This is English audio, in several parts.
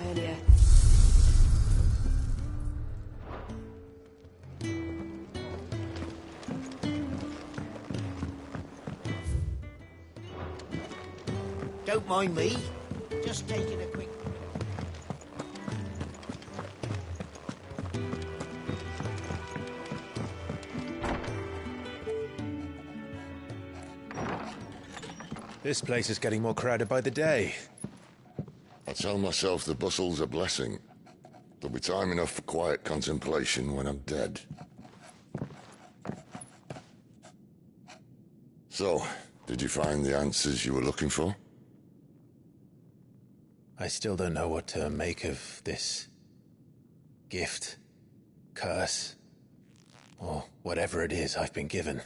earlier. Don't mind me. Just taking a quick... This place is getting more crowded by the day. I tell myself the bustle's a blessing. There'll be time enough for quiet contemplation when I'm dead. So, did you find the answers you were looking for? I still don't know what to make of this gift, curse, or whatever it is I've been given.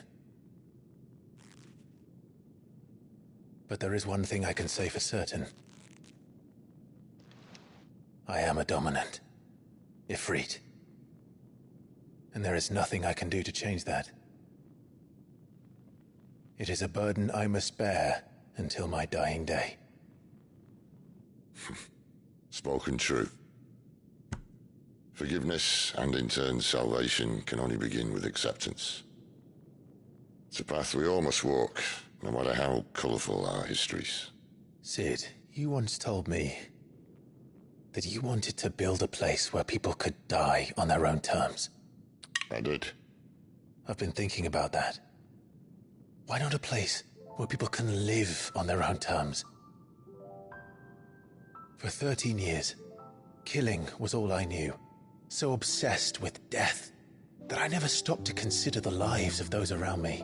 But there is one thing I can say for certain. I am a dominant, Ifrit. And there is nothing I can do to change that. It is a burden I must bear until my dying day. Spoken true. Forgiveness, and in turn salvation, can only begin with acceptance. It's a path we all must walk, no matter how colourful our histories. Sid, you once told me that you wanted to build a place where people could die on their own terms. I did. I've been thinking about that. Why not a place where people can live on their own terms? For 13 years, killing was all I knew. So obsessed with death that I never stopped to consider the lives of those around me.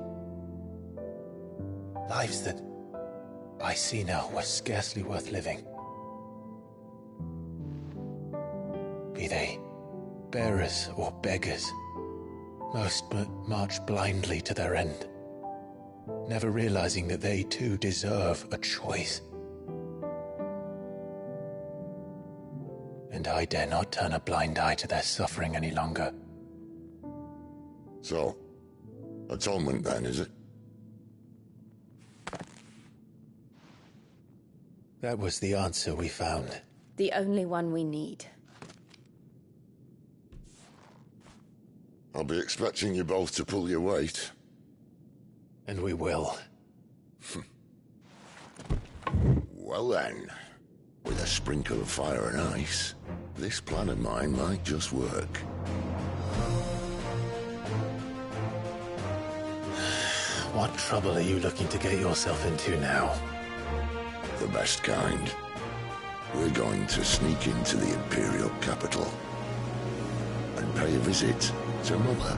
Lives that I see now were scarcely worth living. Be they bearers or beggars, most march blindly to their end, never realizing that they too deserve a choice. And I dare not turn a blind eye to their suffering any longer. So, atonement then, is it? That was the answer we found. The only one we need. I'll be expecting you both to pull your weight. And we will. Well then, with a sprinkle of fire and ice, this plan of mine might just work. What trouble are you looking to get yourself into now? The best kind. We're going to sneak into the Imperial capital and pay a visit to Mother.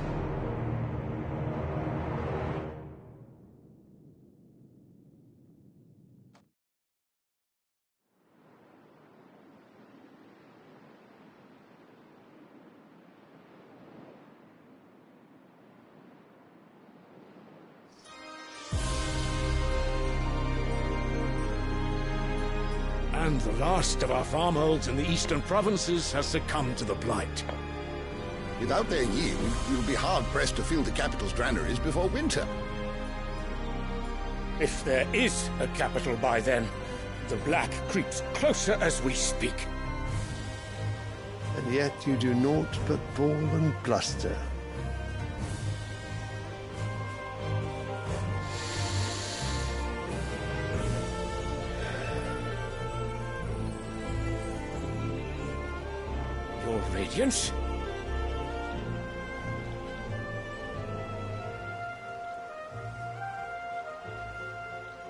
And the last of our farmholds in the eastern provinces has succumbed to the blight. Without their yield, you'll be hard-pressed to fill the capital's granaries before winter. If there is a capital by then, the black creeps closer as we speak. And yet you do naught but bawl and bluster. Your Radiance?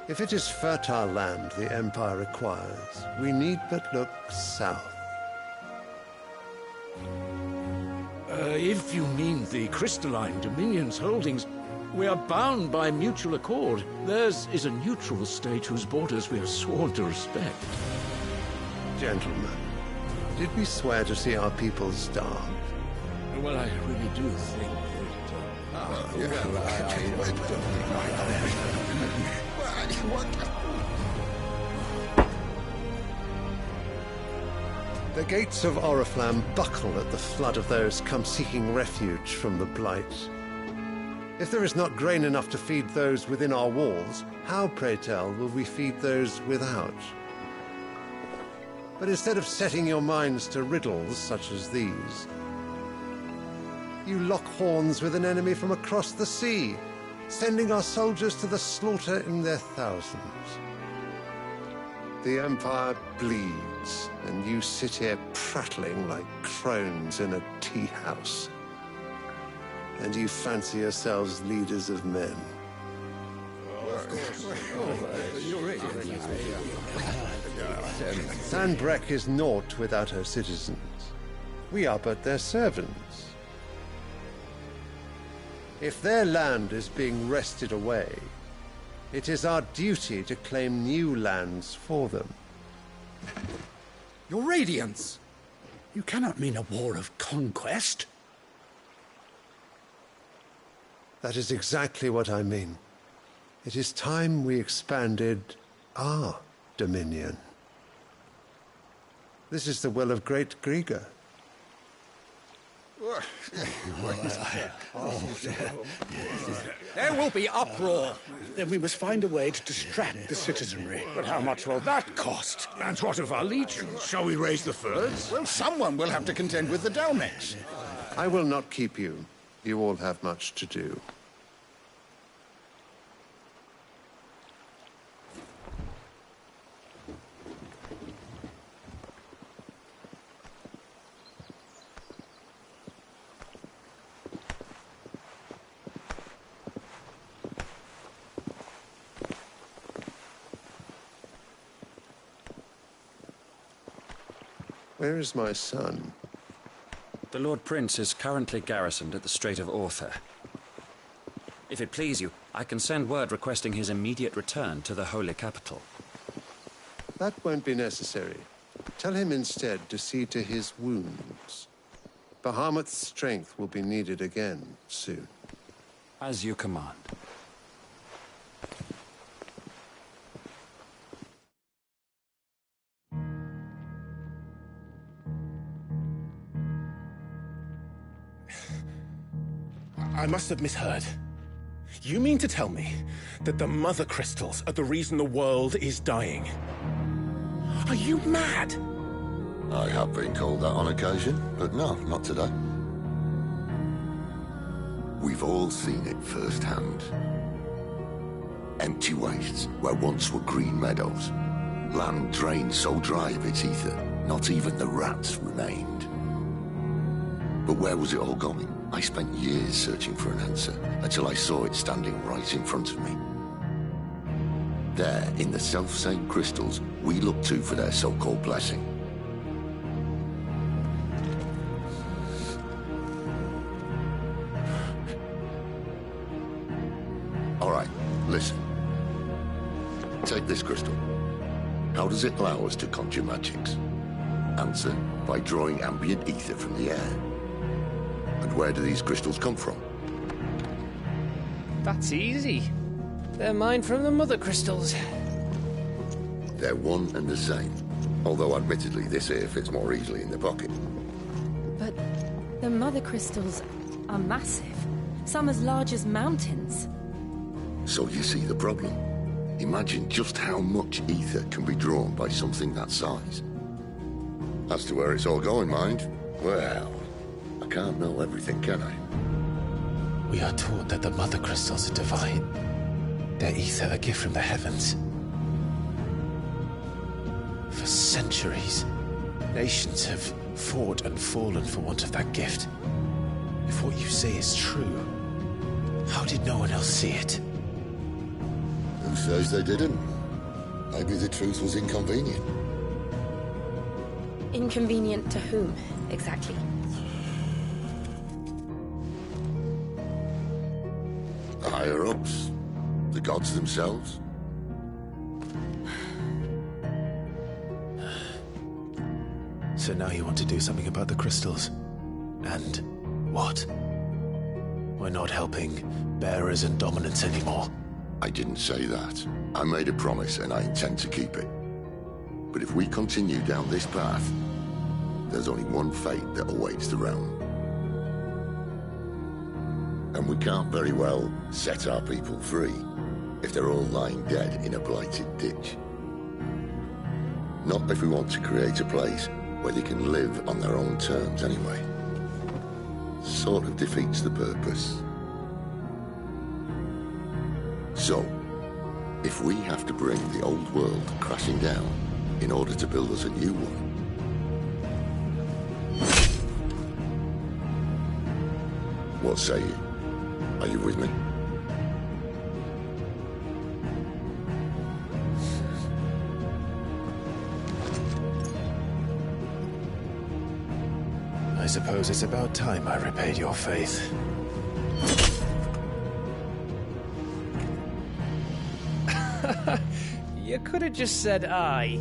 If it is fertile land the Empire requires, we need but look south. If you mean the crystalline Dominion's holdings, we are bound by mutual accord. Theirs is a neutral state whose borders we are sworn to respect. Gentlemen, did we swear to see our people starve? Well, I really do think The gates of Oriflamme buckle at the flood of those come seeking refuge from the blight. If there is not grain enough to feed those within our walls, how, pray tell, will we feed those without? But instead of setting your minds to riddles such as these, you lock horns with an enemy from across the sea, sending our soldiers to the slaughter in their thousands. The Empire bleeds, and you sit here prattling like crones in a tea house. And you fancy yourselves leaders of men. Sanbreque is naught without her citizens. We are but their servants. If their land is being wrested away, it is our duty to claim new lands for them. Your Radiance! You cannot mean a war of conquest. That is exactly what I mean. It is time we expanded our dominion. This is the will of great Grieger. There will be uproar. Then we must find a way to distract the citizenry. But how much will that cost? And what of our legions? Shall we raise the furs? Well, someone will have to contend with the Dalmex. I will not keep you. You all have much to do. Where is my son? The Lord Prince is currently garrisoned at the Strait of Arthur. If it please you, I can send word requesting his immediate return to the Holy Capital. That won't be necessary. Tell him instead to see to his wounds. Bahamut's strength will be needed again soon. As you command. I must have misheard. You mean to tell me that the mother crystals are the reason the world is dying? Are you mad? I have been called that on occasion, but no, not today. We've all seen it firsthand. Empty wastes where once were green meadows. Land drained so dry of its ether, not even the rats remained. But where was it all going? I spent years searching for an answer, until I saw it standing right in front of me. There, in the self-same crystals, we look to for their so-called blessing. All right, listen. Take this crystal. How does it allow us to conjure magics? Answer, by drawing ambient ether from the air. And where do these crystals come from? That's easy. They're mined from the mother crystals. They're one and the same. Although admittedly this here fits more easily in the pocket. But the mother crystals are massive. Some as large as mountains. So you see the problem. Imagine just how much ether can be drawn by something that size. As to where it's all going, mind, well, I can't know everything, can I? We are taught that the mother crystals are divine. Their ether a gift from the heavens. For centuries, nations have fought and fallen for want of that gift. If what you say is true, how did no one else see it? Who says they didn't? Maybe the truth was inconvenient. Inconvenient to whom, exactly? The higher-ups? The gods themselves? So now you want to do something about the crystals? And what? We're not helping bearers and dominants anymore. I didn't say that. I made a promise and I intend to keep it. But if we continue down this path, there's only one fate that awaits the realm. And we can't very well set our people free if they're all lying dead in a blighted ditch. Not if we want to create a place where they can live on their own terms anyway. Sort of defeats the purpose. So, if we have to bring the old world crashing down in order to build us a new one, what say you? Are you with me? I suppose it's about time I repaid your faith. You could have just said aye.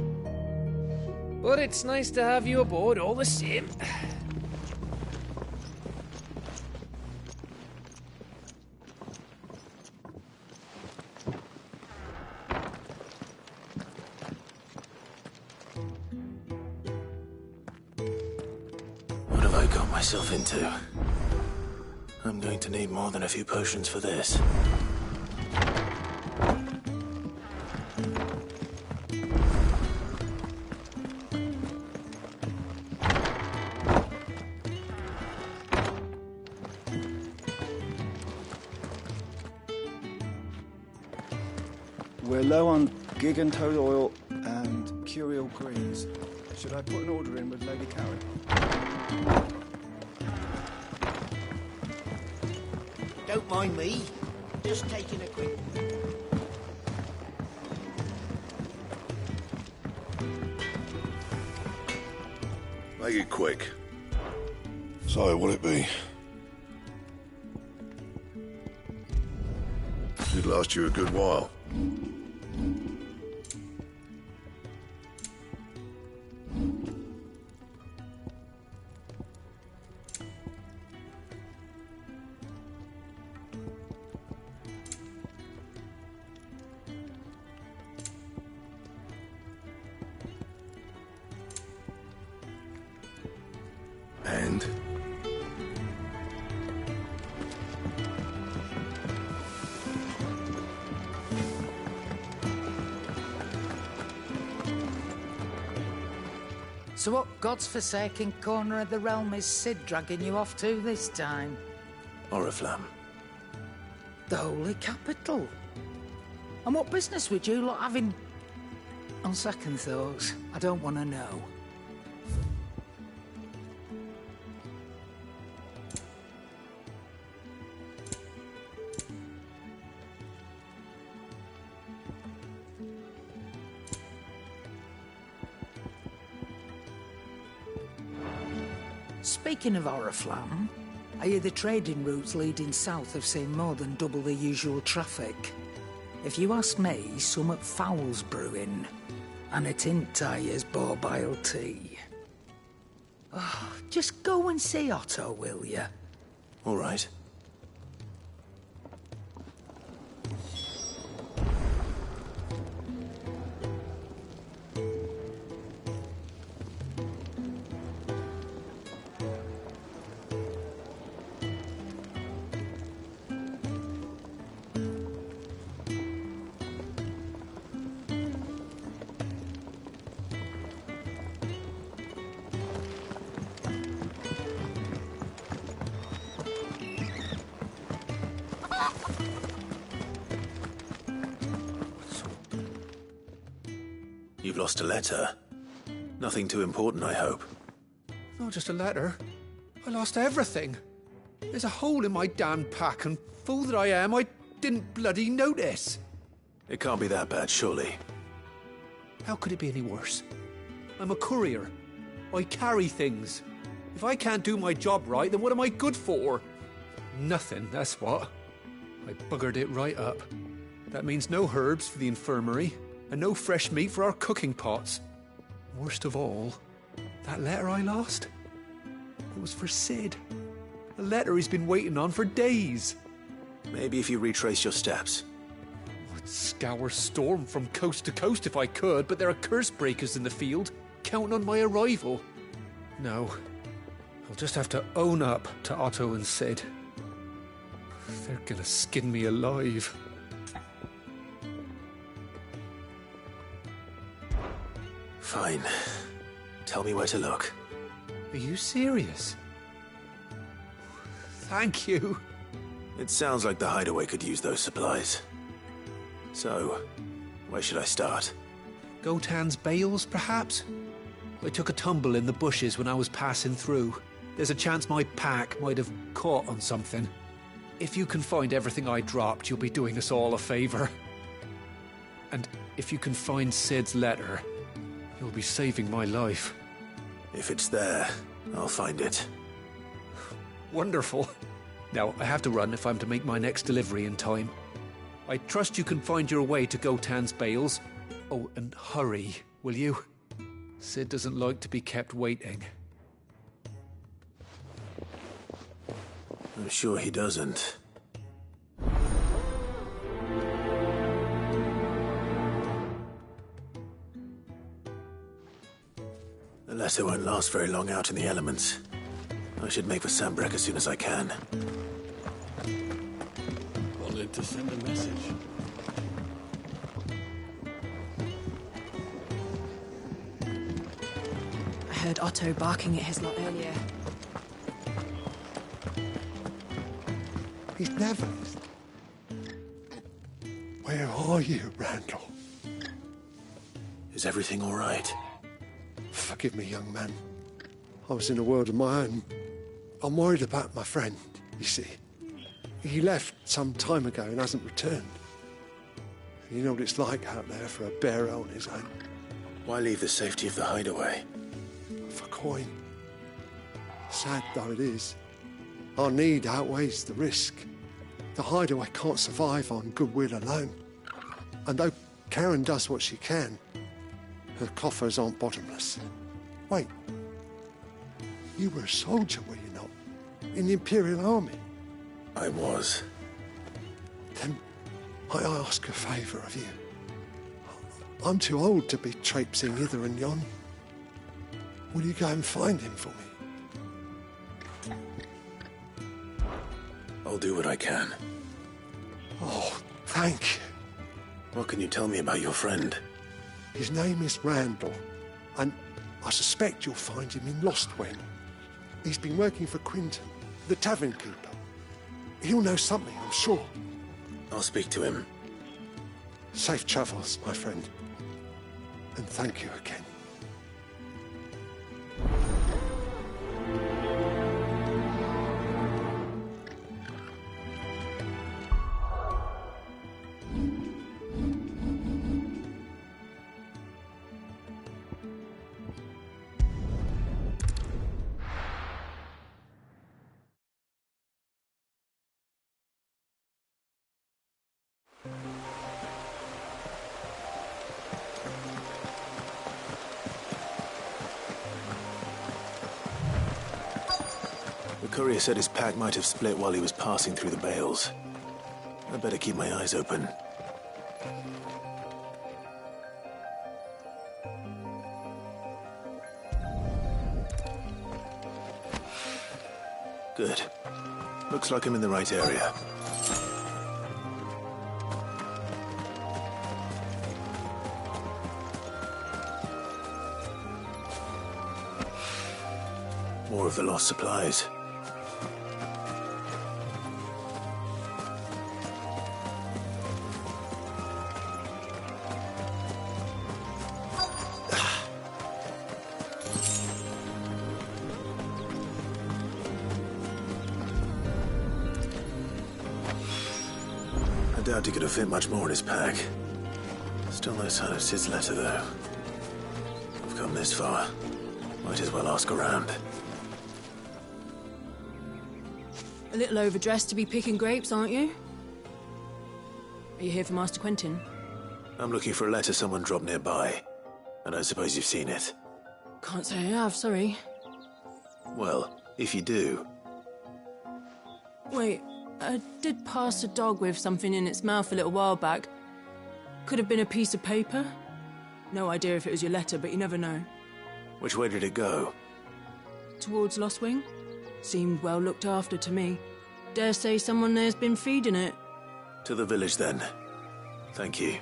But it's nice to have you aboard all the same. What have I got myself into? I'm going to need more than a few potions for this. We're low on gig and toad oil and curial greens. Should I put an order in with Lady Karen? Don't mind me. Just taking a quick... Make it quick. So, what'll it be? Should last you a good while. And? So what God's forsaken corner of the realm is Sid dragging you off to this time? Oriflamme. The Holy Capital. And what business would you lot having... On second thoughts, I don't want to know. Speaking of Oriflamme, I hear the trading routes leading south have seen more than double the usual traffic. If you ask me, summat foul's brewing, and a Tintyre's borbile tea. Oh, just go and see Otto, will you? All right. You've lost a letter. Nothing too important, I hope. Not just a letter. I lost everything. There's a hole in my damn pack, and fool that I am, I didn't bloody notice. It can't be that bad, surely. How could it be any worse? I'm a courier. I carry things. If I can't do my job right, then what am I good for? Nothing, that's what. I buggered it right up. That means no herbs for the infirmary, and no fresh meat for our cooking pots. Worst of all, that letter I lost, it was for Sid. A letter he's been waiting on for days. Maybe if you retrace your steps. I'd scour Storm from coast to coast if I could, but there are curse breakers in the field, counting on my arrival. No, I'll just have to own up to Otto and Sid. They're gonna skin me alive. Fine. Tell me where to look. Are you serious? Thank you. It sounds like the hideaway could use those supplies. So, where should I start? Gotan's bales, perhaps? I took a tumble in the bushes when I was passing through. There's a chance my pack might have caught on something. If you can find everything I dropped, you'll be doing us all a favor. And if you can find Sid's letter, you'll be saving my life. If it's there, I'll find it. Wonderful. Now, I have to run if I'm to make my next delivery in time. I trust you can find your way to Gotan's bales. Oh, and hurry, will you? Sid doesn't like to be kept waiting. I'm sure he doesn't. The letter won't last very long out in the elements. I should make for Sambrek as soon as I can. Wanted to send a message. I heard Otto barking at his lot earlier. He's never... Where are you, Randall? Is everything all right? Forgive me, young man. I was in a world of my own. I'm worried about my friend, you see. He left some time ago and hasn't returned. You know what it's like out there for a bearer on his own. Why leave the safety of the hideaway? For coin. Sad though it is, our need outweighs the risk. The hideaway can't survive on goodwill alone. And though Karen does what she can, her coffers aren't bottomless. Wait. You were a soldier, were you not? In the Imperial Army? I was. Then I ask a favour of you. I'm too old to be traipsing hither and yon. Will you go and find him for me? I'll do what I can. Oh, thank you. What can you tell me about your friend? His name is Randall, and I suspect you'll find him in Lostwing. He's been working for Quinton, the tavern keeper. He'll know something, I'm sure. I'll speak to him. Safe travels, my friend. And thank you again. The courier said his pack might have split while he was passing through the bales. I'd better keep my eyes open. Good. Looks like I'm in the right area. More of the lost supplies. I doubt he could have fit much more in his pack. Still no sign of Sid's letter, though. I've come this far. Might as well ask around. A little overdressed to be picking grapes, aren't you? Are you here for Master Quentin? I'm looking for a letter someone dropped nearby. I don't suppose you've seen it. Can't say I have, sorry. Well, if you do... Wait, I did pass a dog with something in its mouth a little while back. Could have been a piece of paper. No idea if it was your letter, but you never know. Which way did it go? Towards Lostwing. Seemed well looked after to me. Dare say someone there's been feeding it. To the village, then. Thank you.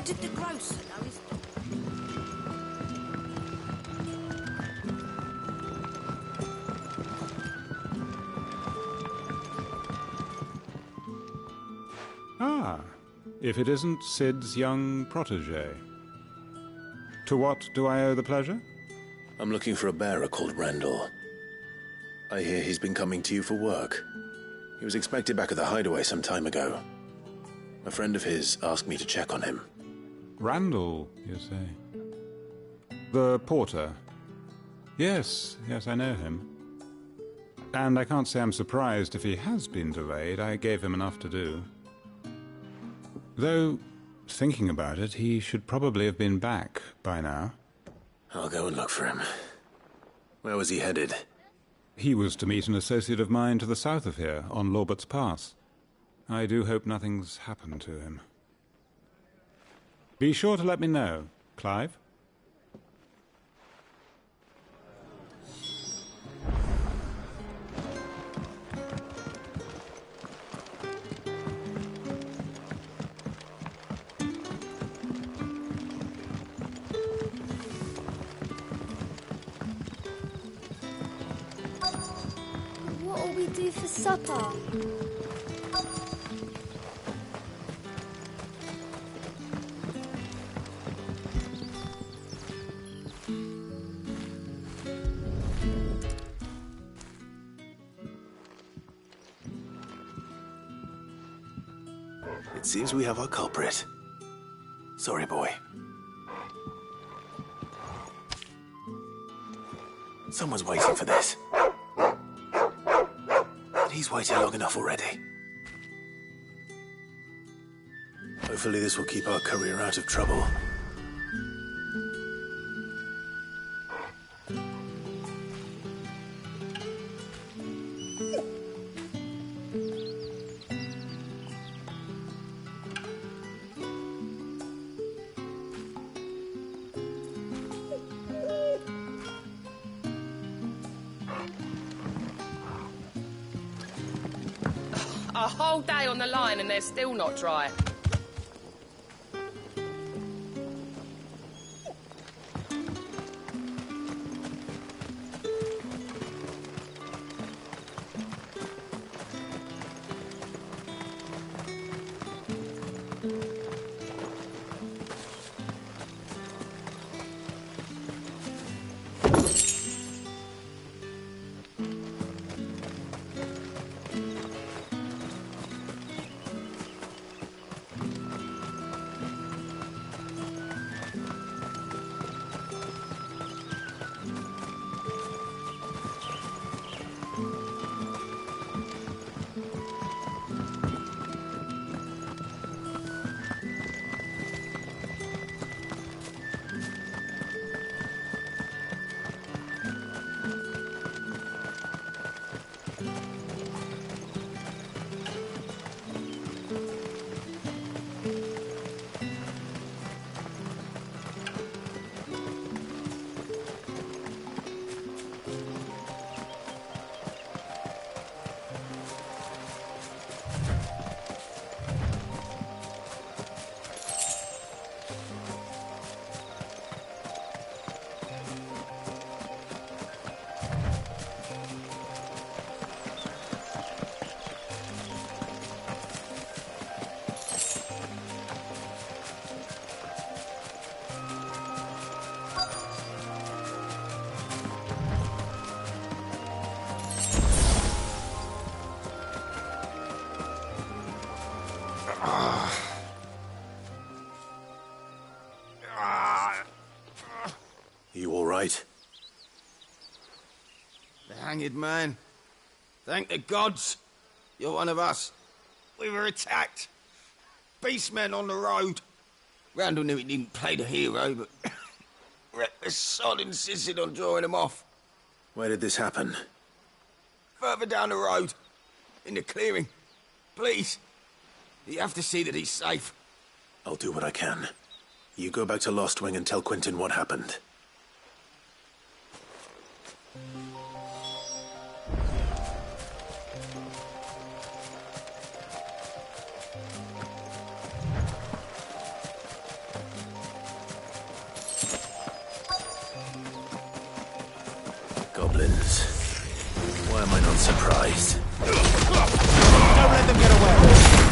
What did the grocer know his Ah, if it isn't Sid's young protégé. To what do I owe the pleasure? I'm looking for a bearer called Randall. I hear he's been coming to you for work. He was expected back at the hideaway some time ago. A friend of his asked me to check on him. Randall, you say? The porter? Yes, I know him. And I can't say I'm surprised if he has been delayed. I gave him enough to do. Though, thinking about it, he should probably have been back by now. I'll go and look for him. Where was he headed? He was to meet an associate of mine to the south of here, on Lorbert's Pass. I do hope nothing's happened to him. Be sure to let me know, Clive. What'll we do for supper? It seems we have our culprit. Sorry, boy. Someone's waiting for this. He's waited long enough already. Hopefully this will keep our courier out of trouble. A whole day on the line and they're still not dry. You all right? The hanged man. Thank the gods. You're one of us. We were attacked. Beastmen on the road. Randall knew he didn't play the hero, but reckless sod insisted on drawing him off. Where did this happen? Further down the road. In the clearing. Please. You have to see that he's safe. I'll do what I can. You go back to Lost Wing and tell Quentin what happened. goblins. Why am I not surprised? Don't let them get away!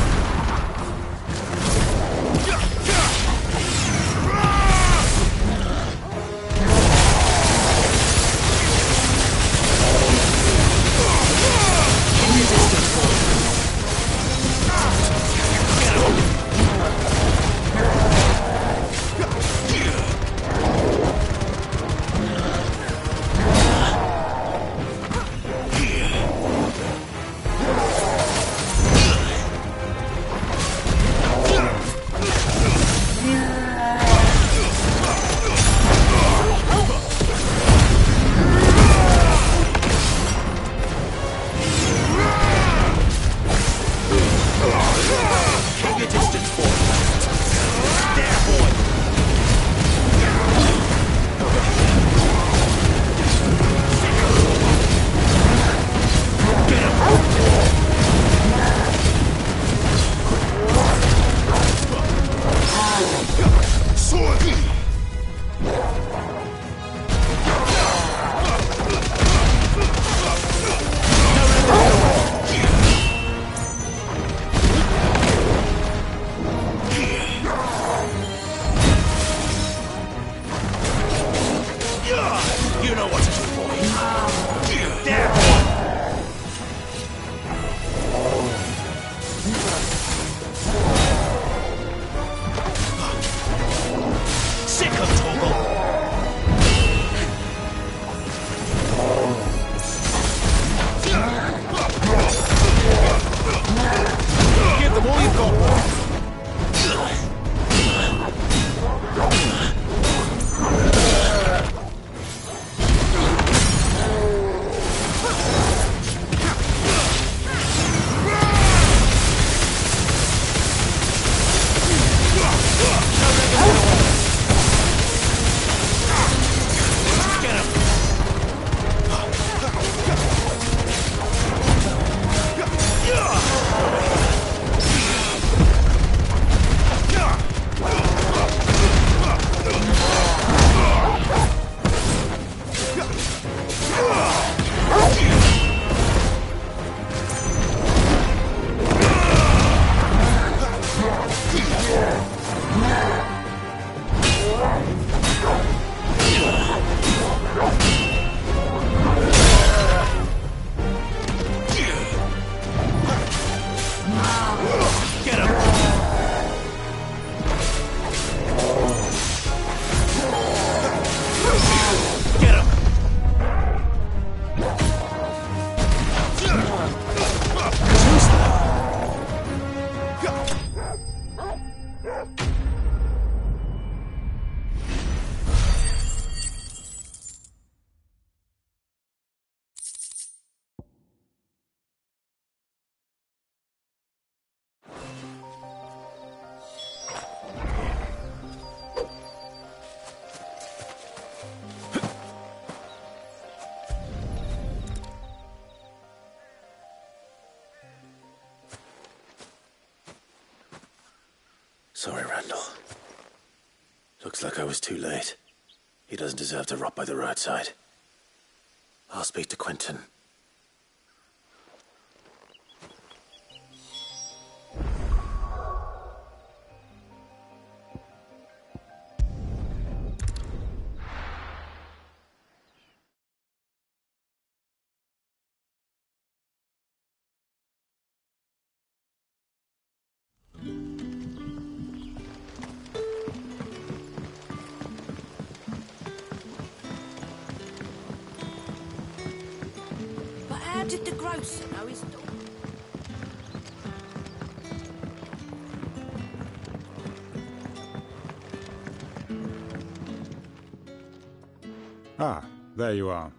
Sorry, Randall. Looks like I was too late. He doesn't deserve to rot by the roadside. I'll speak to Quentin. How did the grocer know his dog? Ah, there you are.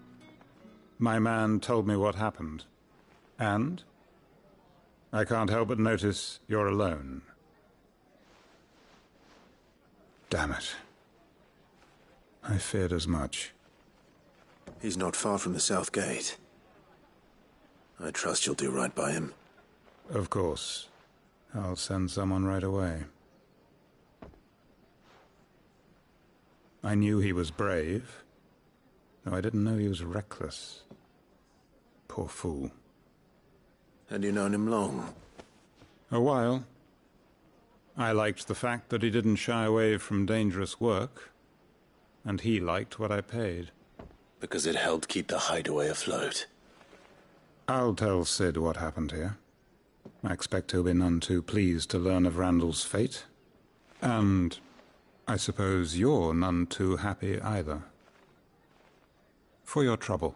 My man told me what happened. And? I can't help but notice you're alone. Damn it. I feared as much. He's not far from the South Gate. I trust you'll do right by him. Of course. I'll send someone right away. I knew he was brave, though I didn't know he was reckless. Poor fool. Had you known him long? A while. I liked the fact that he didn't shy away from dangerous work, and he liked what I paid. Because it helped keep the hideaway afloat. I'll tell Sid what happened here. I expect he'll be none too pleased to learn of Randall's fate. And I suppose you're none too happy either. For your trouble.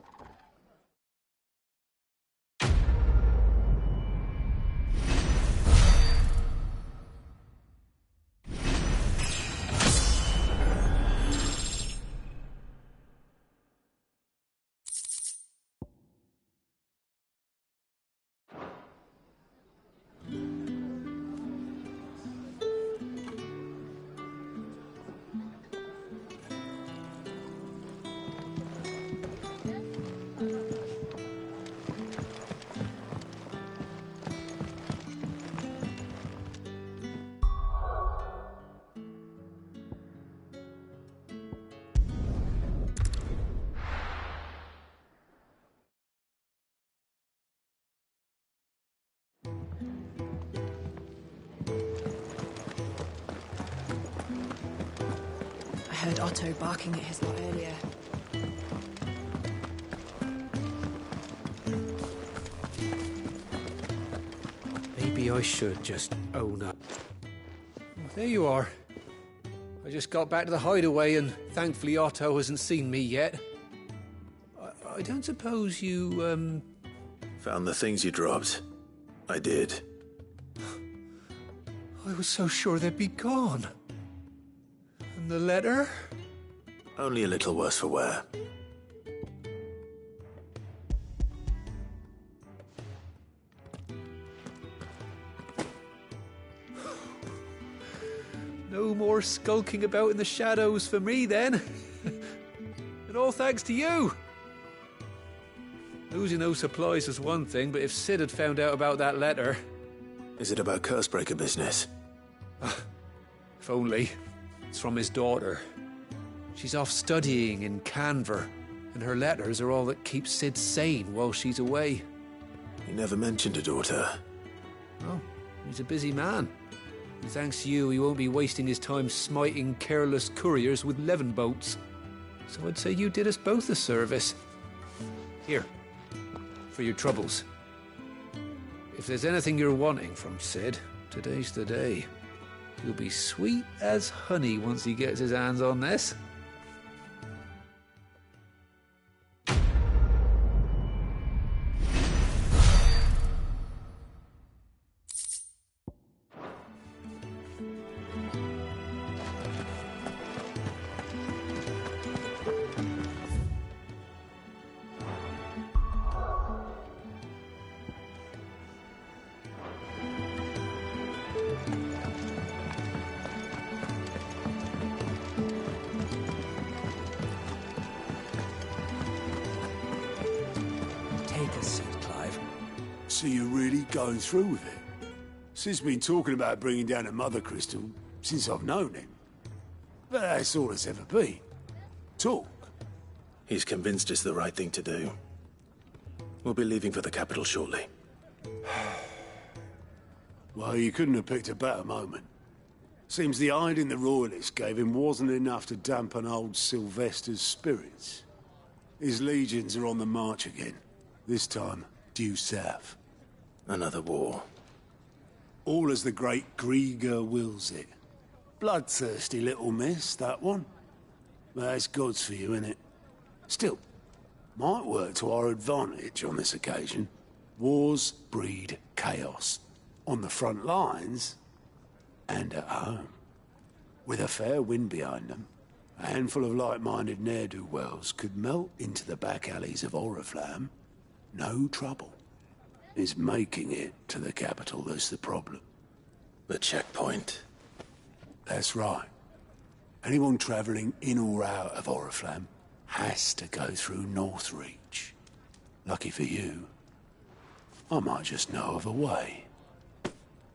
I heard Otto barking at his lot earlier. Maybe I should just own up. There you are. I just got back to the hideaway and thankfully Otto hasn't seen me yet. I don't suppose you, Found the things you dropped. I did. I was so sure they'd be gone. And the letter? Only a little worse for wear. No more skulking about in the shadows for me, then. And all thanks to you. Losing those supplies was one thing, but if Sid had found out about that letter... Is it about Cursebreaker business? If only. It's from his daughter. She's off studying in Canver, and her letters are all that keeps Sid sane while she's away. He never mentioned a daughter. Oh, he's a busy man. And thanks to you, he won't be wasting his time smiting careless couriers with levin boats. So I'd say you did us both a service. Here, for your troubles. If there's anything you're wanting from Sid, today's the day. He'll be sweet as honey once he gets his hands on this. So you're really going through with it? Sid's been talking about bringing down a mother crystal since I've known him. But that's all it's ever been. Talk. He's convinced it's the right thing to do. We'll be leaving for the capital shortly. Well, you couldn't have picked a better moment. Seems the hiding the Royalists gave him wasn't enough to dampen old Sylvester's spirits. His legions are on the march again. This time, due south. Another war. All as the great Grieger wills it. Bloodthirsty little miss, that one. But that's God's for you, innit? Still, might work to our advantage on this occasion. Wars breed chaos. On the front lines, and at home. With a fair wind behind them, a handful of like-minded ne'er-do-wells could melt into the back alleys of Oriflamme. No trouble. It's making it to the capital that's the problem. The checkpoint. That's right. Anyone travelling in or out of Oriflamme has to go through Northreach. Lucky for you, I might just know of a way.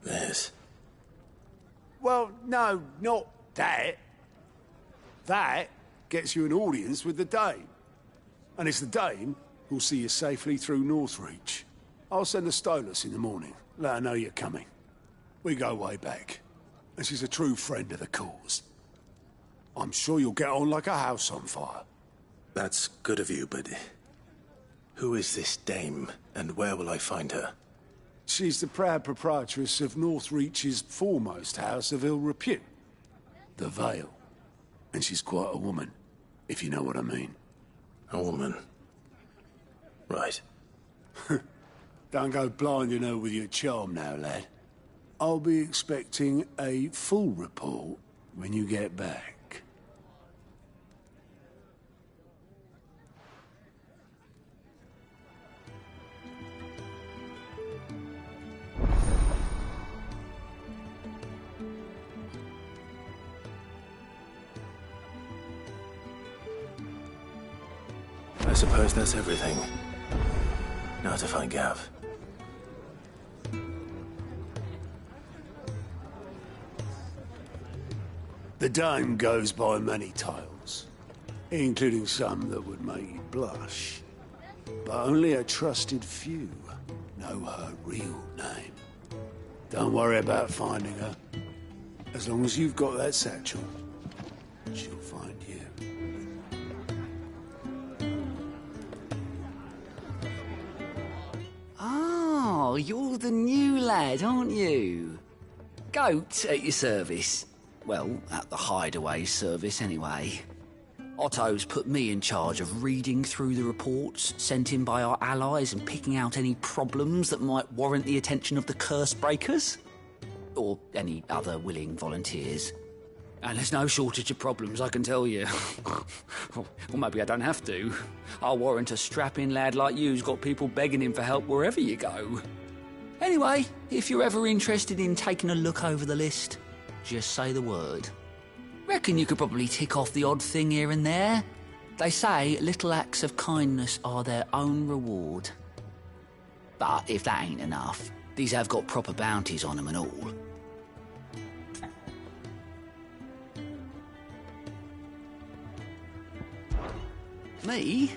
This? Well, no, not that. That gets you an audience with the Dane. And it's the dame who'll see you safely through Northreach. I'll send a Stolas in the morning. Let her know you're coming. We go way back. And she's a true friend of the cause. I'm sure you'll get on like a house on fire. That's good of you, but who is this dame, and where will I find her? She's the proud proprietress of Northreach's foremost house of ill repute, the Vale. And she's quite a woman, if you know what I mean. A woman? Right. Don't go blinding her with your charm now, lad. I'll be expecting a full report when you get back. I suppose that's everything. Now to find Gav. The dame goes by many titles, including some that would make you blush. But only a trusted few know her real name. Don't worry about finding her. As long as you've got that satchel, she'll find you. Oh, you're the new lad, aren't you? Goat at your service. Well, at the hideaway service, anyway. Otto's put me in charge of reading through the reports sent in by our allies and picking out any problems that might warrant the attention of the curse breakers. Or any other willing volunteers. And there's no shortage of problems, I can tell you. Or maybe I don't have to. I'll warrant a strapping lad like you's got people begging him for help wherever you go. Anyway, if you're ever interested in taking a look over the list, just say the word. Reckon you could probably tick off the odd thing here and there. They say little acts of kindness are their own reward. But if that ain't enough, these have got proper bounties on them and all. Me?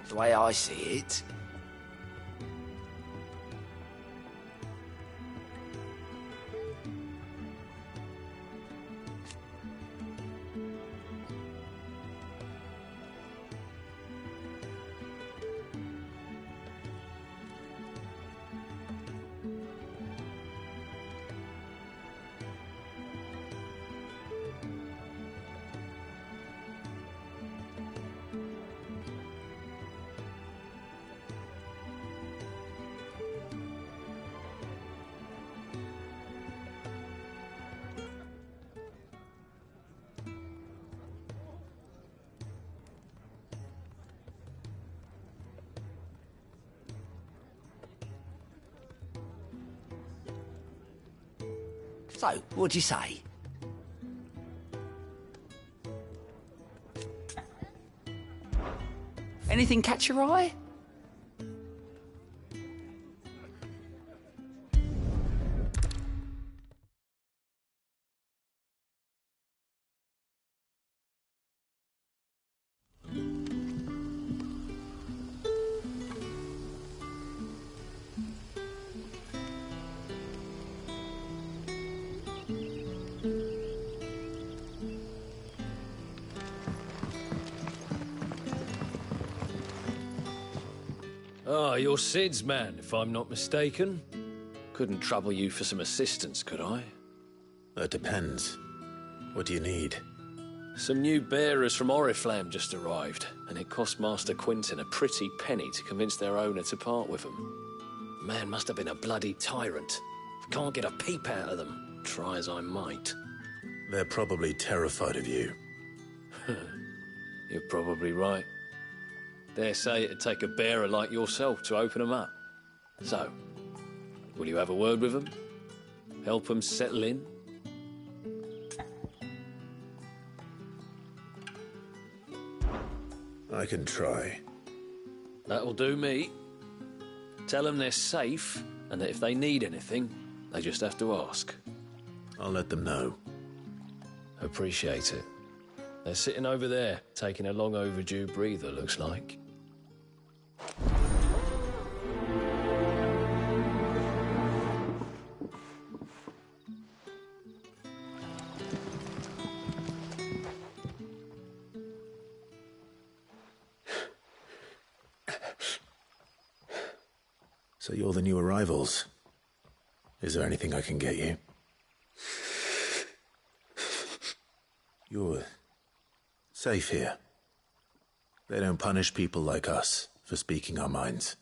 The way I see it, so, what'd you say? Anything catch your eye? Ah, you're Sid's man, if I'm not mistaken. Couldn't trouble you for some assistance, could I? That depends. What do you need? Some new bearers from Oriflamme just arrived, and it cost Master Quinton a pretty penny to convince their owner to part with them. Man must have been a bloody tyrant. Can't get a peep out of them, try as I might. They're probably terrified of you. You're probably right. Dare say it'd take a bearer like yourself to open them up. So, will you have a word with them? Help them settle in? I can try. That'll do me. Tell them they're safe, and that if they need anything, they just have to ask. I'll let them know. Appreciate it. They're sitting over there, taking a long overdue breather, looks like. So you're the new arrivals. Is there anything I can get you? You're safe here. They don't punish people like us for speaking our minds.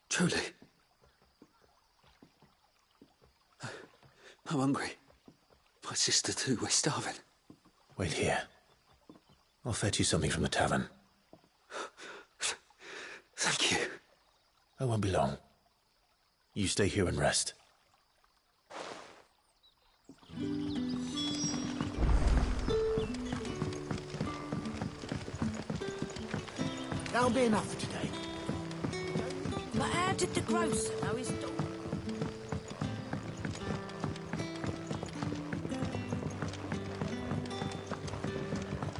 Truly. I'm hungry. My sister too, we're starving. Wait here. I'll fetch you something from the tavern. Thank you. I won't be long. You stay here and rest. That'll be enough for today. But how did the grocer know his dog?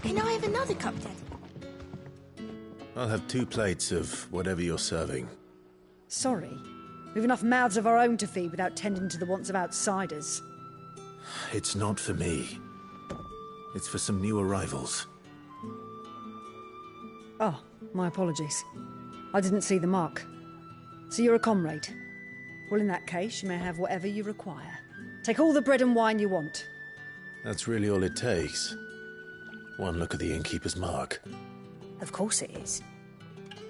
Can I have another cup, Daddy? I'll have 2 plates of whatever you're serving. Sorry. We've enough mouths of our own to feed without tending to the wants of outsiders. It's not for me. It's for some new arrivals. Oh, my apologies. I didn't see the mark. So you're a comrade. Well, in that case, you may have whatever you require. Take all the bread and wine you want. That's really all it takes. One look at the innkeeper's mark. Of course it is.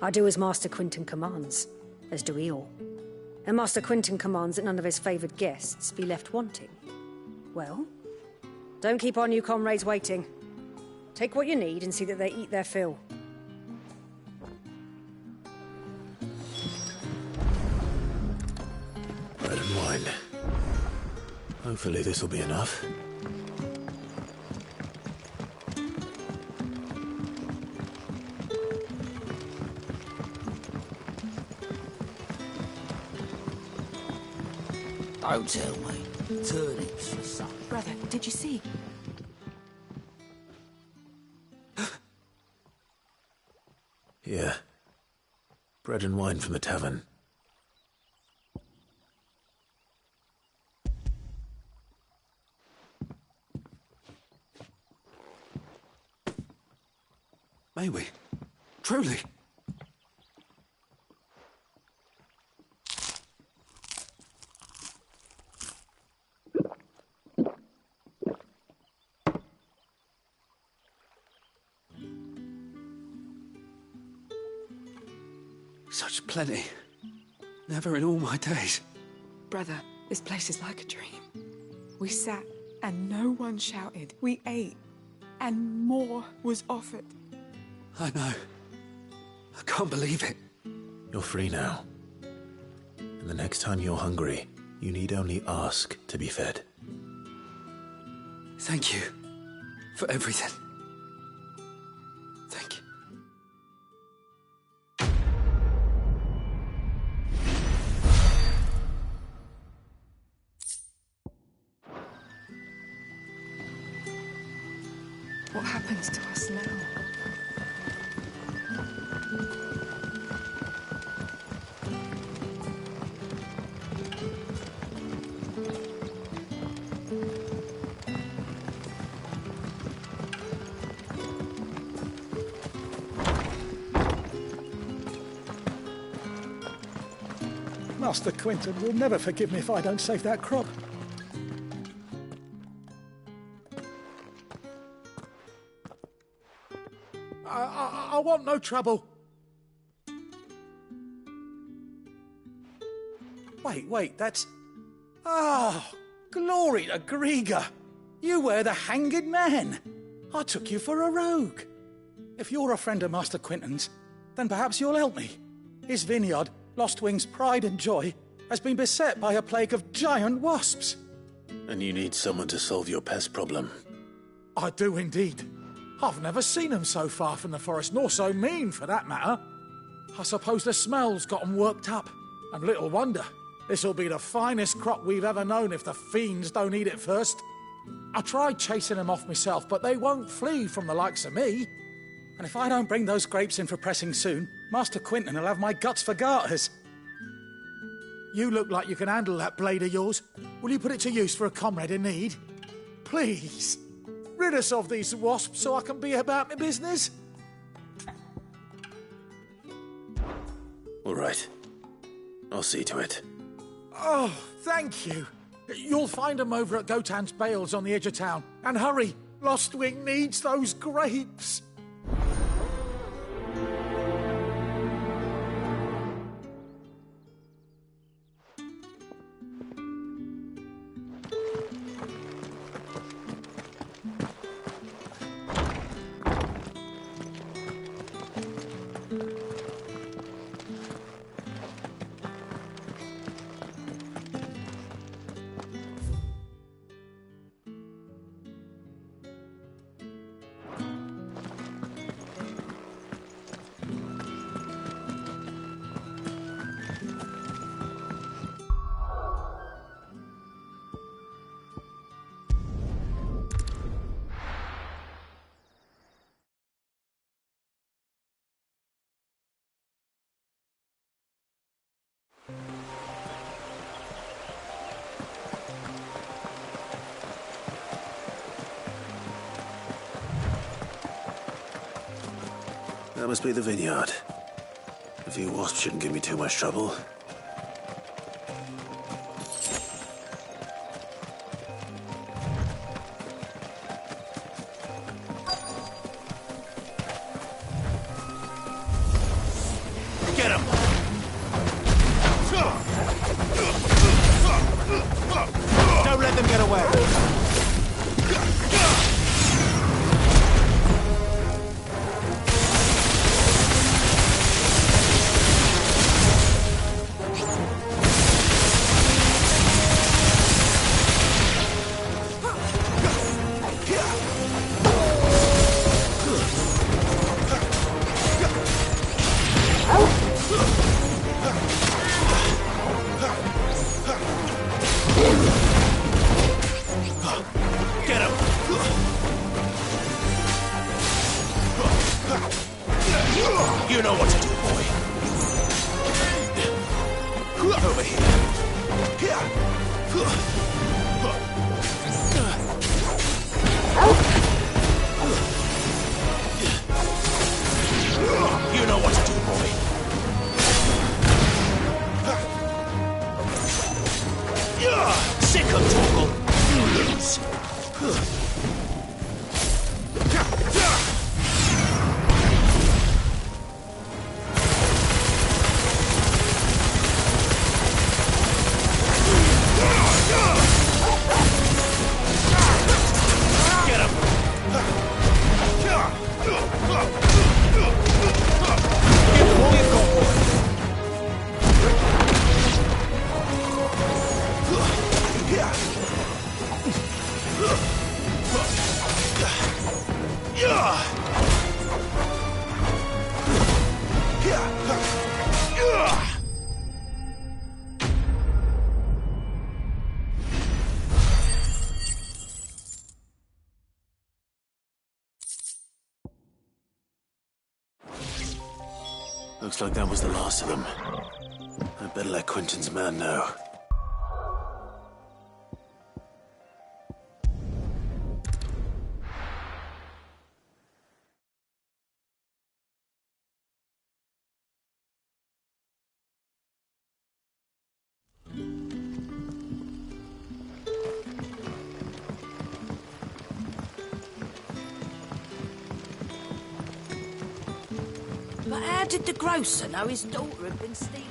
I do as Master Quinton commands, as do we all. And Master Quinton commands that none of his favoured guests be left wanting. Well, don't keep our new comrades waiting. Take what you need and see that they eat their fill. Bread and wine. Hopefully this'll be enough. Don't tell me. Turnips for supper. Brother, did you see? Here. Bread and wine from the tavern. May we? Truly? Such plenty. Never in all my days. Brother, this place is like a dream. We sat and no one shouted. We ate and more was offered. I know. I can't believe it. You're free now. And the next time you're hungry, you need only ask to be fed. Thank you for everything. Thank you. What happens to us now? Master Quinton will never forgive me if I don't save that crop. I want no trouble. Wait, that's... Oh, glory to Grieger. You were the hanged man. I took you for a rogue. If you're a friend of Master Quinton's, then perhaps you'll help me. His vineyard, Lostwing's pride and joy, has been beset by a plague of giant wasps. And you need someone to solve your pest problem. I do indeed. I've never seen 'em so far from the forest, nor so mean, for that matter. I suppose the smell's got 'em worked up. And little wonder. This'll be the finest crop we've ever known if the fiends don't eat it first. I tried chasing 'em off myself, but they won't flee from the likes of me. And if I don't bring those grapes in for pressing soon, Master Quinton will have my guts for garters. You look like you can handle that blade of yours. Will you put it to use for a comrade in need? Please, rid us of these wasps so I can be about my business. All right. I'll see to it. Oh, thank you. You'll find 'em over at Gotan's Bales on the edge of town. And hurry, Lostwing needs those grapes. That must be the vineyard. A few wasps shouldn't give me too much trouble. Get him! Don't let them get away! You know what to do, boy. Over here. You know what to do, boy. Sick of Torgal. You lose. Looks like that was the last of them. I'd better let Quinton's man know. But how did the grocer know his daughter had been stealing?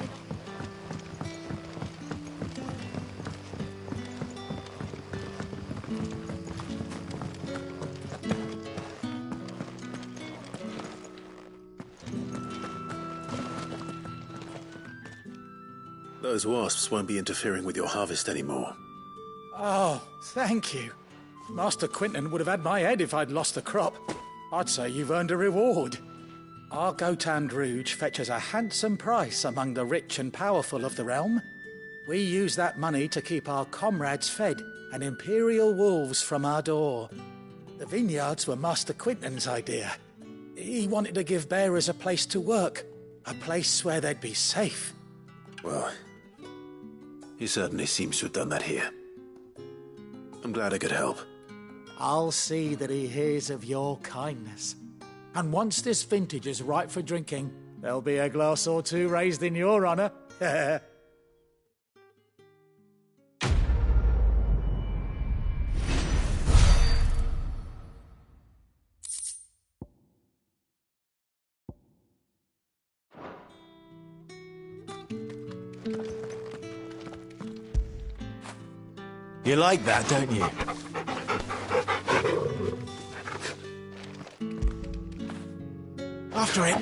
Those wasps won't be interfering with your harvest anymore. Oh, thank you. Master Quinton would have had my head if I'd lost the crop. I'd say you've earned a reward. Our Gotand Rouge fetches a handsome price among the rich and powerful of the realm. We use that money to keep our comrades fed and imperial wolves from our door. The vineyards were Master Quinton's idea. He wanted to give bearers a place to work, a place where they'd be safe. Well, he certainly seems to have done that here. I'm glad I could help. I'll see that he hears of your kindness. And once this vintage is ripe for drinking, there'll be a glass or two raised in your honour. You like that, don't you? After it.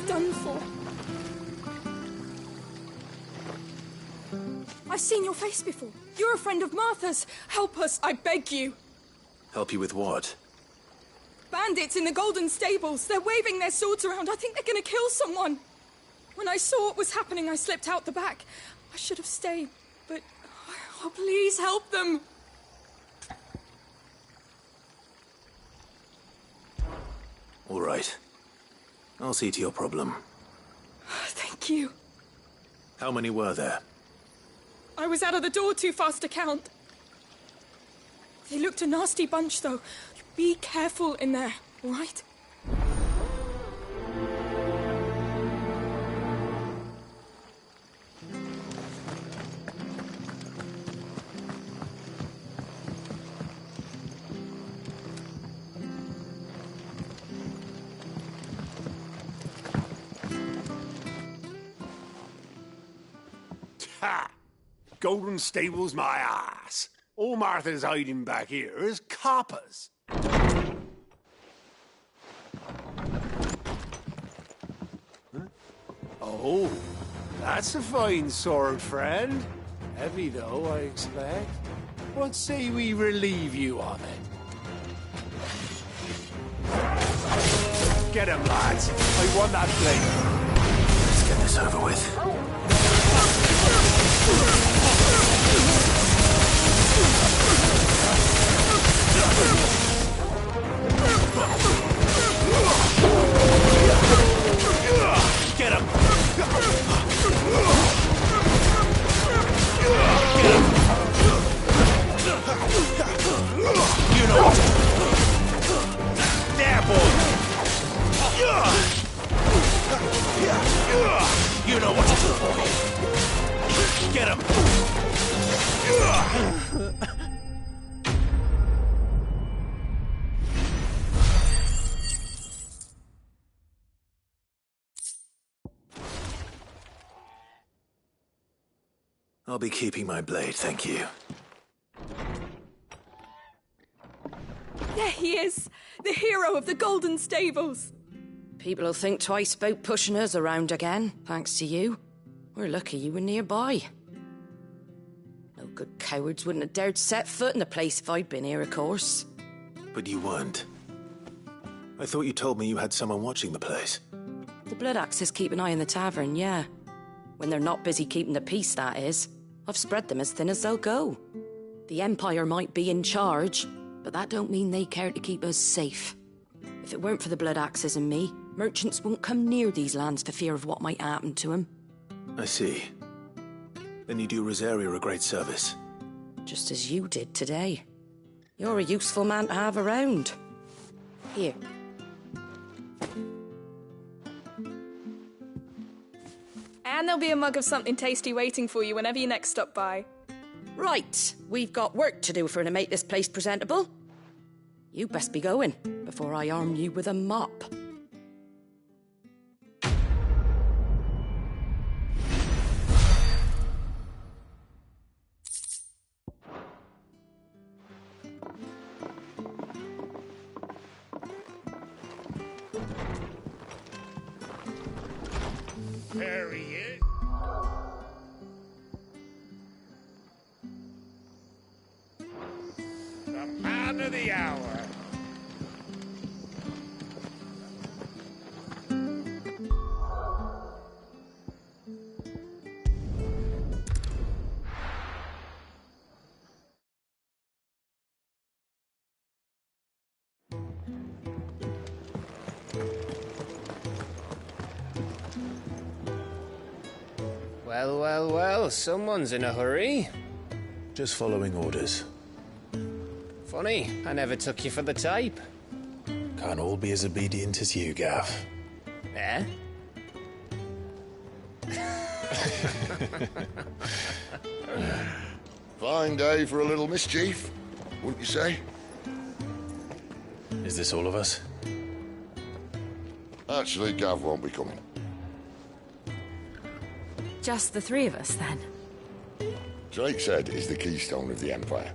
Done for. I've seen your face before. You're a friend of Martha's. Help us, I beg you. Help you with what? Bandits in the Golden Stables. They're waving their swords around. I think they're going to kill someone. When I saw what was happening, I slipped out the back. I should have stayed, but... Oh, please help them. All right. I'll see to your problem. Thank you. How many were there? I was out of the door too fast to count. They looked a nasty bunch, though. Be careful in there, all right? Ha! Golden Stables my ass. All Martha's hiding back here is coppers. Huh? Oh, that's a fine sword, friend. Heavy though, I expect. What say we relieve you of it? Get him, lads. I want that blade. Let's get this over with. Get him! You know what? There, boy! You know what to do, boy! Get him! I'll be keeping my blade, thank you. There he is, the hero of the Golden Stables. People will think twice about pushing us around again, thanks to you. We're lucky you were nearby. No good cowards wouldn't have dared set foot in the place if I'd been here, of course. But you weren't. I thought you told me you had someone watching the place. The Blood Axes keep an eye on the tavern, yeah. When they're not busy keeping the peace, that is. I've spread them as thin as they'll go. The Empire might be in charge, but that don't mean they care to keep us safe. If it weren't for the Blood Axes and me, merchants won't come near these lands for fear of what might happen to them. I see. Then you do Rosaria a great service. just as you did today. You're a useful man to have around. Here. And there'll be a mug of something tasty waiting for you whenever you next stop by. Right, we've got work to do for to make this place presentable. You best be going before I arm you with a mop. There he is. The man of the hour. Well, someone's in a hurry. Just following orders. Funny, I never took you for the type. Can't all be as obedient as you, Gav. Eh? Fine day for a little mischief, wouldn't you say? Is this all of us? Actually, Gav won't be coming. Just the three of us, then? Drake's Head is the keystone of the Empire.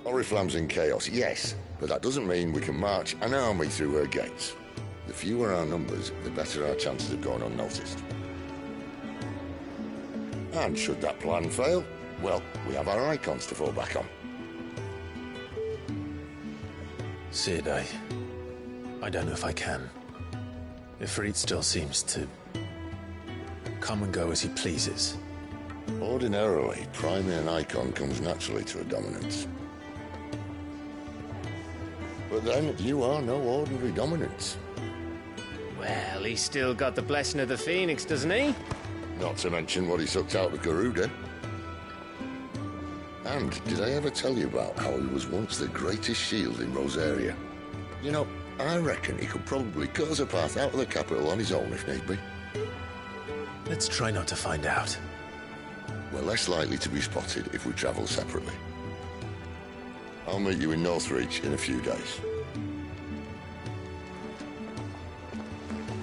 Oriflamme's in chaos, yes, but that doesn't mean we can march an army through her gates. The fewer our numbers, the better our chances of going unnoticed. And should that plan fail, well, we have our icons to fall back on. Sid, I don't know if I can. Ifrit still seems to come and go as he pleases. Ordinarily, priming an icon comes naturally to a dominance. But then, you are no ordinary dominance. Well, he's still got the blessing of the Phoenix, doesn't he? Not to mention what he sucked out of Garuda. And did I ever tell you about how he was once the greatest shield in Rosaria? You know, I reckon he could probably cut us a path out of the capital on his own if need be. Let's try not to find out. We're less likely to be spotted if we travel separately. I'll meet you in Northreach in a few days.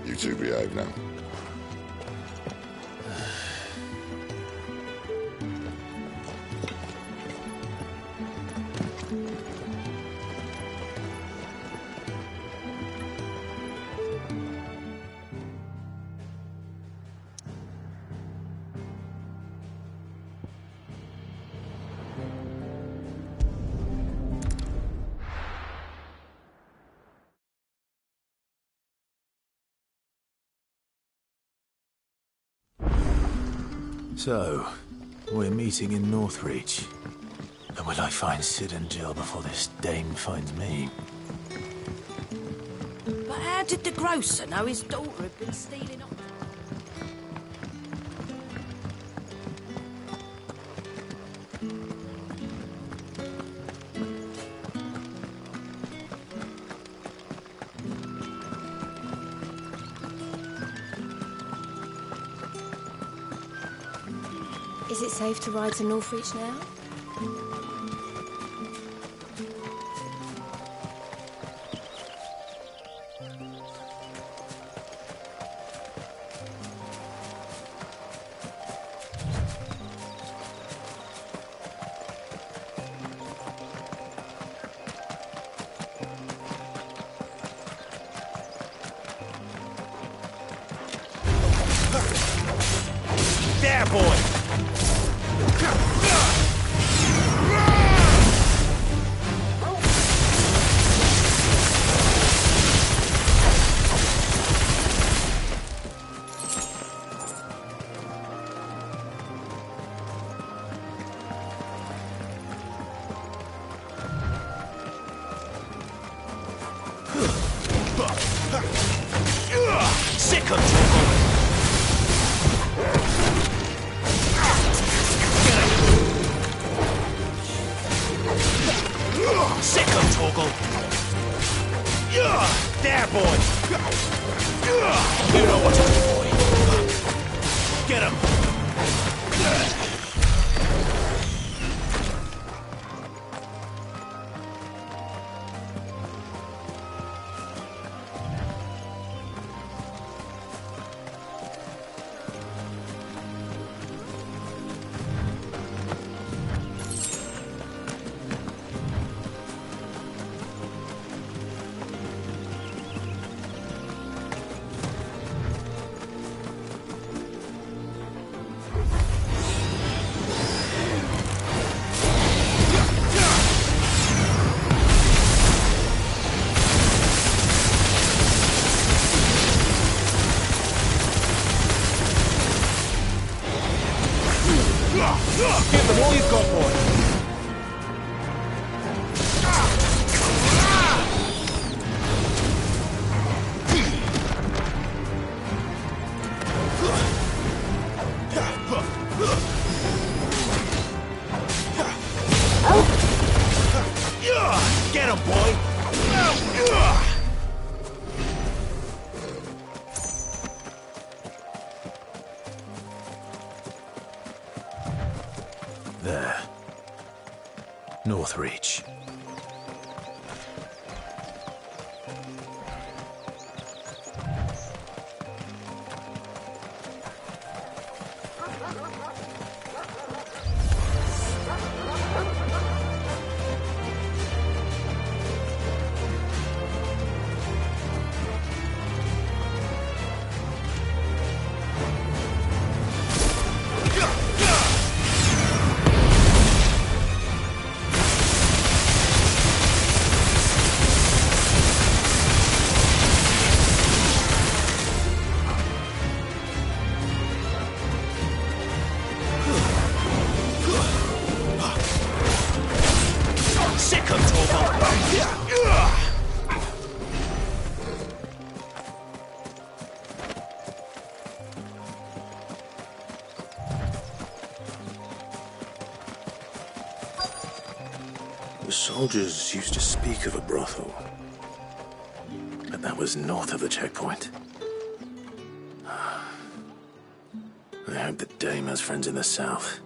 You two behave now. So, we're meeting in Northreach. And will I find Sid and Jill before this dame finds me? But how did the grocer know his daughter had been stealing up? Is it safe to ride to Northreach now? There, boy! Sick of trouble! Sick 'em, Torgal! There, boy! You know what to do, boy. Get him! Give them all you've got, boy. Get him, boy! There. Northreach. Sick 'em, Torgal! The soldiers used to speak of a brothel, but that was north of the checkpoint. I hope that Dame has friends in the south.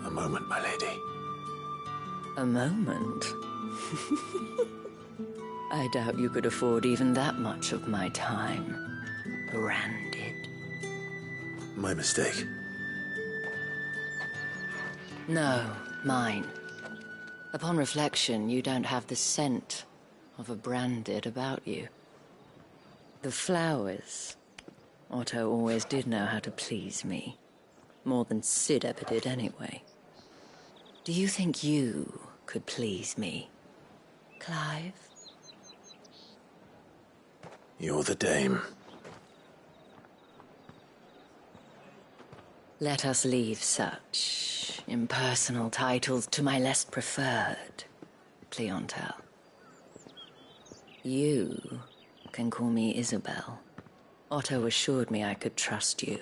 A moment, my lady. A moment? I doubt you could afford even that much of my time. Branded. My mistake. No, mine. Upon reflection, you don't have the scent of a branded about you. The flowers. Otto always did know how to please me. More than Sid ever did anyway. Do you think you could please me, Clive? You're the Dame. Let us leave such impersonal titles to my less preferred clientele. You can call me Isabel. Otto assured me I could trust you.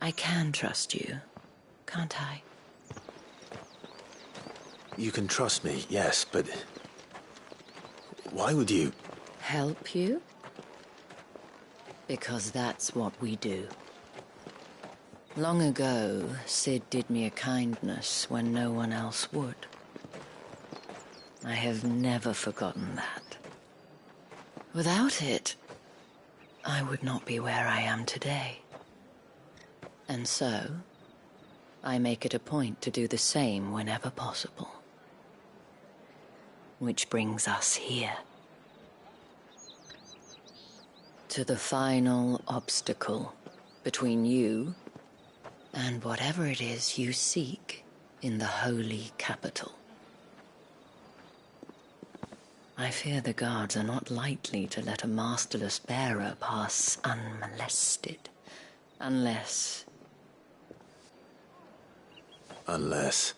I can trust you, can't I? You can trust me, yes, but why would you? Help you? Because that's what we do. Long ago, Sid did me a kindness when no one else would. I have never forgotten that. Without it, I would not be where I am today. And so, I make it a point to do the same whenever possible. Which brings us here. To the final obstacle between you and whatever it is you seek in the holy capital. I fear the guards are not likely to let a masterless bearer pass unmolested. Unless... Unless...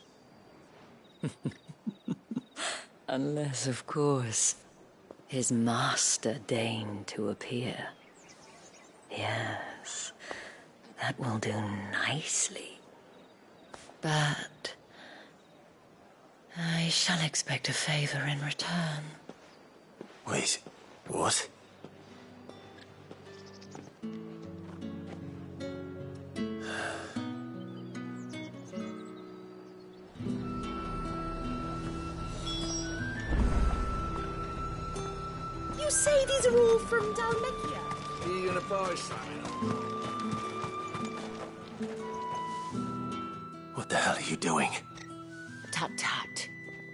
Unless, of course, his master deigned to appear. Yes, that will do nicely. But... I shall expect a favor in return. Wait, what? You say these are all from Dalmekia? Are you gonna buy something? What the hell are you doing? Tut-tut.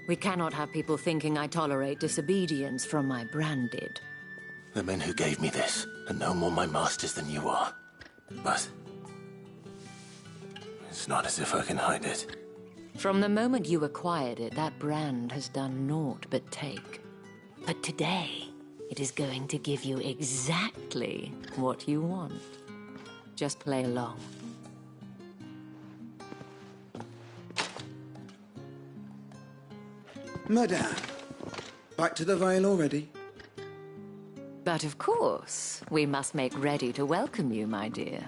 We cannot have people thinking I tolerate disobedience from my branded. The men who gave me this are no more my masters than you are. But... it's not as if I can hide it. From the moment you acquired it, that brand has done naught but take. But today, it is going to give you exactly what you want. Just play along. Madame, back to the Vale already? But of course, we must make ready to welcome you, my dear.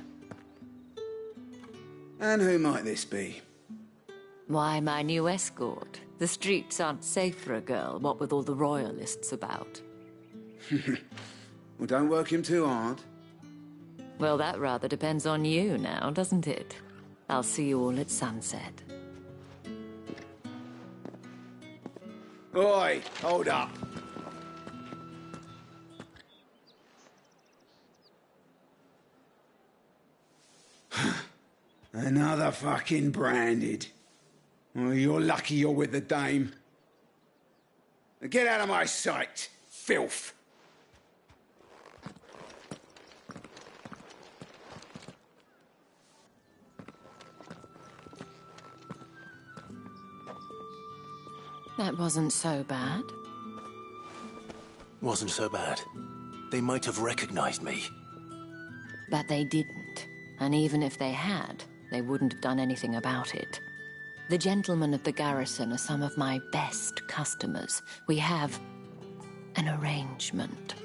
And who might this be? Why, my new escort. The streets aren't safe for a girl, what with all the royalists about. Well, don't work him too hard. Well, that rather depends on you now, doesn't it? I'll see you all at sunset. Oi, hold up. Another fucking branded. Well, you're lucky you're with the dame. Now get out of my sight, filth. That wasn't so bad. Wasn't so bad. They might have recognized me. But they didn't. And even if they had, they wouldn't have done anything about it. The gentlemen of the garrison are some of my best customers. We have an arrangement.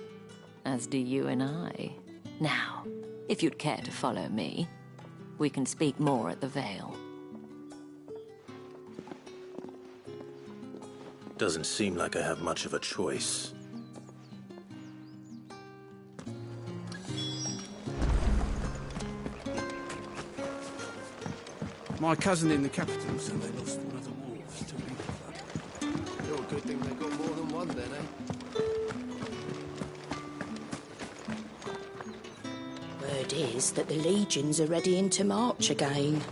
As do you and I. Now, if you'd care to follow me, we can speak more at the Vale. Doesn't seem like I have much of a choice. My cousin in the capital said they lost one of the wolves to an flood. You're a good thing they got more than one then, eh? Word is that the legions are readying to march again.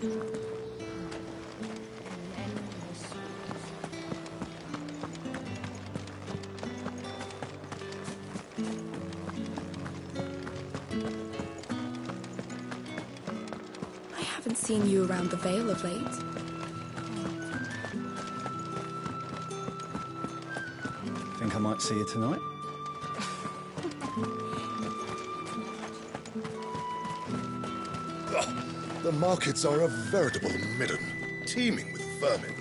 I haven't seen you around the Vale of late. Think I might see you tonight? The markets are a veritable midden, teeming with vermin.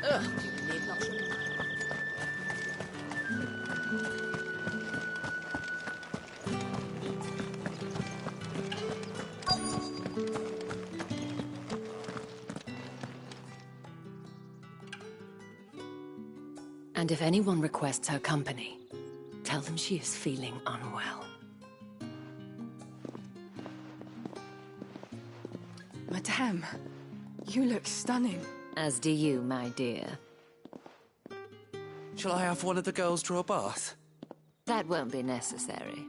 Ugh, you need not. And if anyone requests her company, tell them she is feeling unwell. Madame, you look stunning. As do you, my dear. Shall I have one of the girls draw a bath? That won't be necessary.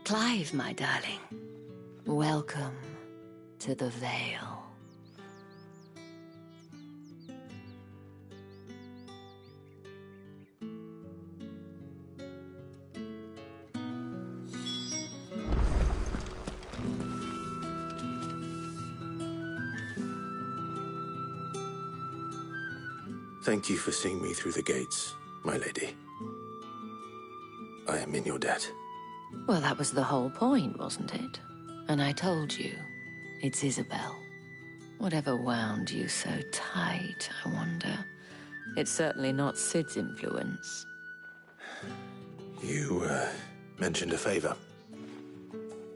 Clive, my darling. Welcome to the Vale. Thank you for seeing me through the gates, my lady. I am in your debt. Well, that was the whole point, wasn't it? And I told you, it's Isabel. Whatever wound you so tight, I wonder. It's certainly not Sid's influence. You, mentioned a favor.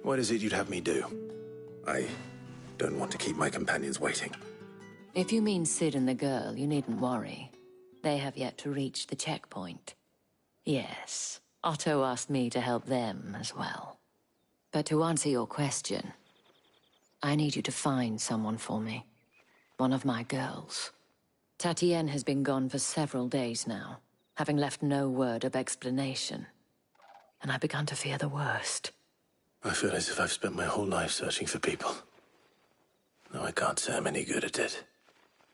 What is it you'd have me do? I don't want to keep my companions waiting. If you mean Sid and the girl, you needn't worry. They have yet to reach the checkpoint. Yes, Otto asked me to help them as well. But to answer your question, I need you to find someone for me. One of my girls. Tatienne has been gone for several days now, having left no word of explanation. And I began to fear the worst. I feel as if I've spent my whole life searching for people. No, I can't say I'm any good at it.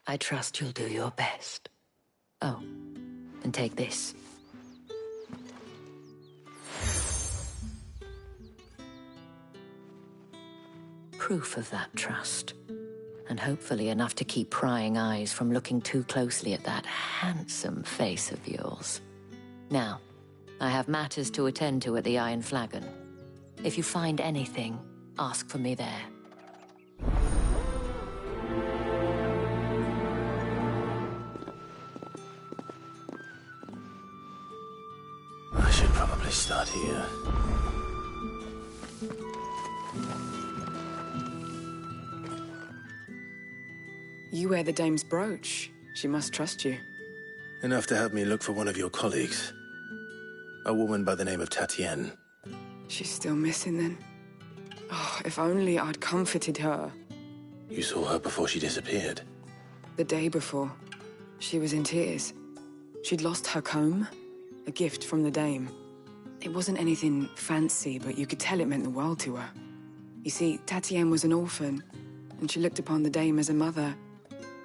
I trust you'll do your best. Oh, and take this. Proof of that trust. And hopefully enough to keep prying eyes from looking too closely at that handsome face of yours. Now, I have matters to attend to at the Iron Flagon. If you find anything, ask for me there. I should probably start here. You wear the dame's brooch. She must trust you. Enough to have me look for one of your colleagues. A woman by the name of Tatienne. She's still missing then. Oh, if only I'd comforted her. You saw her before she disappeared? The day before. She was in tears. She'd lost her comb, a gift from the dame. It wasn't anything fancy, but you could tell it meant the world to her. You see, Tatienne was an orphan, and she looked upon the dame as a mother,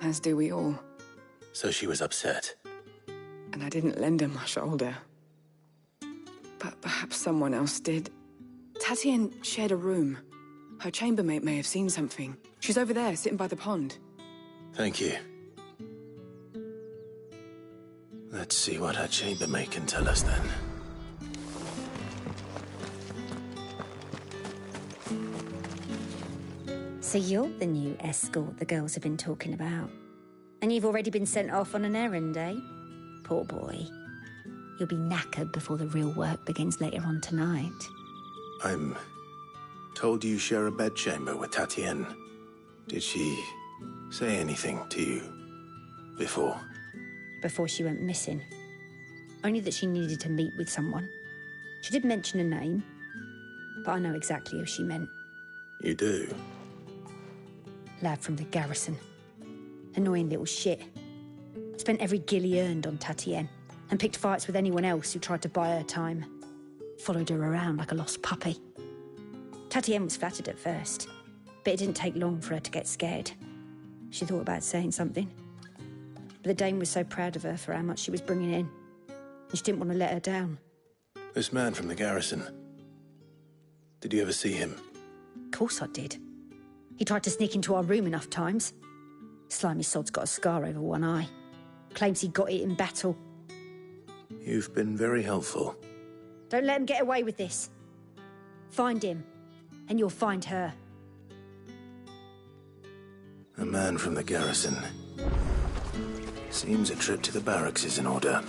as do we all. So she was upset. And I didn't lend her my shoulder. But perhaps someone else did. Tatienne shared a room. Her chambermaid may have seen something. She's over there, sitting by the pond. Thank you. Let's see what her chambermaid can tell us then. So you're the new escort the girls have been talking about. And you've already been sent off on an errand, eh? Poor boy. You'll be knackered before the real work begins later on tonight. I'm told you share a bedchamber with Tatienne. Did she say anything to you before? Before she went missing. Only that she needed to meet with someone. She did mention a name, but I know exactly who she meant. You do? Lad from the garrison. Annoying little shit. Spent every guil he earned on Tatienne, and picked fights with anyone else who tried to buy her time. Followed her around like a lost puppy. Tatienne was flattered at first, but it didn't take long for her to get scared. She thought about saying something. But the dame was so proud of her for how much she was bringing in, and she didn't want to let her down. This man from the garrison. Did you ever see him? Of course I did. He tried to sneak into our room enough times. Slimy sod's got a scar over one eye. Claims he got it in battle. You've been very helpful. Don't let him get away with this. Find him, and you'll find her. A man from the garrison. Seems a trip to the barracks is in order.